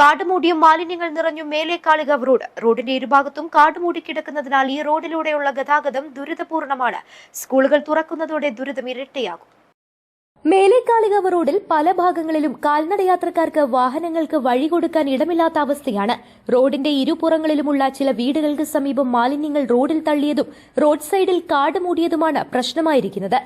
കാടുമൂടിയും മാലിന്യങ്ങൾ നിറഞ്ഞു മേലേക്കാളികാവ് റോഡിന്റെ ഇരുഭാഗത്തും കാടുമൂടി കിടക്കുന്നതിനാൽ ഈ റോഡിലൂടെയുള്ള ഗതാഗതം ദുരിതപൂർണമാണ്. സ്കൂളുകൾ തുറക്കുന്നതോടെ ദുരിതം ഇരട്ടിയാകും. മേലേക്കാളികാവ് റോഡിൽ പല ഭാഗങ്ങളിലും കാൽനടയാത്രക്കാർക്ക് വാഹനങ്ങൾക്ക് വഴി കൊടുക്കാൻ ഇടമില്ലാത്ത അവസ്ഥയാണ്. റോഡിന്റെ ഇരുപുറങ്ങളിലുമുള്ള ചില വീടുകൾക്ക് സമീപം മാലിന്യങ്ങൾ റോഡിൽ തള്ളിയതും റോഡ് സൈഡിൽ കാട് മൂടിയതുമാണ് പ്രശ്നമായിരിക്കുന്നത്.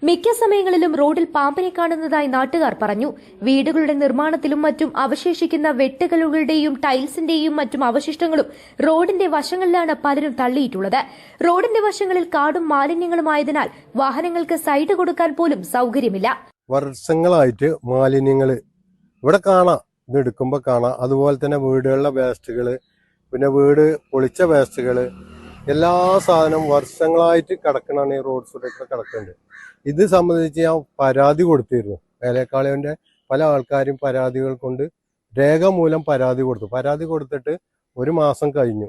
മിക്ക സമയങ്ങളിലും റോഡിൽ പാമ്പിനെ കാണുന്നതായി നാട്ടുകാർ പറഞ്ഞു. വീടുകളുടെ നിർമ്മാണത്തിലും മറ്റും അവശേഷിക്കുന്ന വെട്ടുകളുടെയും ടൈൽസിന്റെയും മറ്റും അവശിഷ്ടങ്ങളും റോഡിന്റെ വശങ്ങളിലാണ് പലരും തള്ളിയിട്ടുള്ളത്. റോഡിന്റെ വശങ്ങളിൽ കാടും മാലിന്യങ്ങളുമായതിനാൽ വാഹനങ്ങൾക്ക് സൈഡ് കൊടുക്കാൻ പോലും സൗകര്യമില്ല. വർഷങ്ങളായിട്ട് മാലിന്യങ്ങൾ ഇവിടെ കാണാം, ഇത് എടുക്കുമ്പോൾ കാണാം. അതുപോലെ തന്നെ വീടുകളിലെ വേസ്റ്റുകൾ, പിന്നെ വീട് പൊളിച്ച വേസ്റ്റുകൾ, എല്ലാ സാധനവും വർഷങ്ങളായിട്ട് കിടക്കണാണ്. ഈ റോഡ് സൈഡിലൊക്കെ കിടക്കുന്നുണ്ട്. ഇത് സംബന്ധിച്ച് ഞാൻ പരാതി കൊടുത്തിരുന്നു. മേലേക്കാളികാവിന്റെ പല ആൾക്കാരും പരാതികൾ കൊണ്ട് രേഖാമൂലം പരാതി കൊടുത്തു. പരാതി കൊടുത്തിട്ട് 1 മാസം കഴിഞ്ഞു.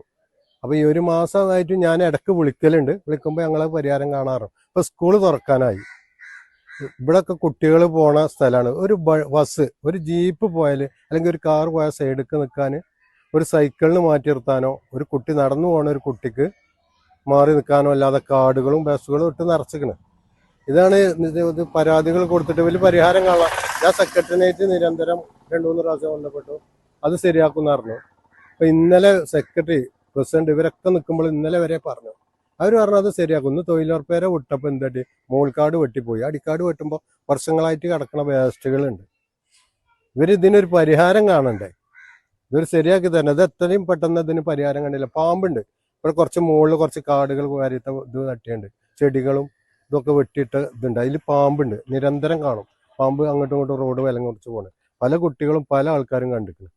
അപ്പോൾ ഈ 1 മാസമായിട്ട് ഞാൻ ഇടയ്ക്ക് വിളിക്കലുണ്ട്. വിളിക്കുമ്പോൾ ഞങ്ങളെ പരിഹാരം കാണാറുണ്ട്. ഇപ്പോൾ സ്കൂൾ തുറക്കാനായി. ഇവിടെയൊക്കെ കുട്ടികൾ പോണ സ്ഥലമാണ്. ഒരു ബസ്, ഒരു ജീപ്പ് പോയാൽ അല്ലെങ്കിൽ ഒരു കാർ പോയാൽ സൈഡിലേക്ക് നിൽക്കാൻ, ഒരു സൈക്കിളിന് മാറ്റി നിർത്താനോ, ഒരു കുട്ടി നടന്നു പോകണ ഒരു കുട്ടിക്ക് മാറി നിൽക്കാനോ അല്ലാതെ കാടുകളും ബസ്സുകളും ഇട്ട് നിറച്ചിക്കണ്. ഇതാണ് പരാതികൾ കൊടുത്തിട്ട് വലിയ പരിഹാരം കാണാം. ഞാൻ സെക്രട്ടറിയേറ്റ് നിരന്തരം 2-3 പ്രാവശ്യം ബന്ധപ്പെട്ടു. അത് ശരിയാക്കുമെന്ന് പറഞ്ഞു. അപ്പോൾ ഇന്നലെ സെക്രട്ടറി, പ്രസിഡന്റ് ഇവരൊക്കെ നിൽക്കുമ്പോൾ ഇന്നലെ വരെ പറഞ്ഞു. അവർ പറഞ്ഞു അത് ശരിയാക്കും. ഇന്ന് തൊഴിലുറപ്പേരെ വിട്ടപ്പോൾ എന്താട്ടി മോൾക്കാട് വെട്ടിപ്പോയി. അടിക്കാട് വെട്ടുമ്പോൾ വർഷങ്ങളായിട്ട് കിടക്കുന്ന വേസ്റ്റുകളുണ്ട്. ഇതിനൊരു പരിഹാരം കാണണ്ടേ? ഇതൊരു ശരിയാക്കി തന്നെ. ഇത് എത്രയും പെട്ടെന്ന് ഇതിന് പരിഹാരം കണ്ടില്ല. പാമ്പുണ്ട് ഇവിടെ, കുറച്ച് മുകളിൽ കുറച്ച് കാടുകൾ കാര്യത്തെ ഇത് തട്ടിയുണ്ട്. ചെടികളും ഇതൊക്കെ വെട്ടിയിട്ട് ഇതുണ്ട്. അതിൽ പാമ്പുണ്ട്, നിരന്തരം കാണും. പാമ്പ് അങ്ങോട്ടും ഇങ്ങോട്ടും റോഡ് വിലം കുറച്ച് പോകണം. പല കുട്ടികളും പല ആൾക്കാരും കണ്ടിട്ടുണ്ട്.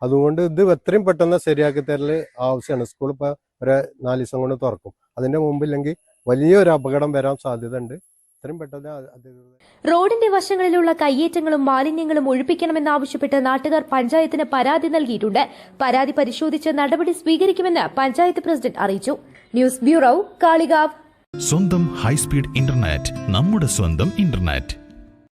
അതുകൊണ്ട് ഇത് എത്രയും പെട്ടെന്ന് ശരിയാക്കി തരൽ ആവശ്യമാണ്. സ്കൂൾ ഇപ്പോൾ 4 ദിവസം കൊണ്ട് തുറക്കും. അതിന്റെ മുമ്പില്ലെങ്കിൽ വലിയൊരു അപകടം വരാൻ സാധ്യത ഉണ്ട്. എത്രയും പെട്ടെന്ന് റോഡിന്റെ വശങ്ങളിലുള്ള കയ്യേറ്റങ്ങളും മാലിന്യങ്ങളും ഒഴിപ്പിക്കണമെന്നാവശ്യപ്പെട്ട് നാട്ടുകാർ പഞ്ചായത്തിന് പരാതി നൽകിയിട്ടുണ്ട്. പരാതി പരിശോധിച്ച് നടപടി സ്വീകരിക്കുമെന്ന് പഞ്ചായത്ത് പ്രസിഡന്റ് അറിയിച്ചു. News bureau, Kalikavu. സ്വന്തം ഹൈസ്പീഡ് ഇന്റർനെറ്റ്, നമ്മുടെ സ്വന്തം ഇന്റർനെറ്റ്.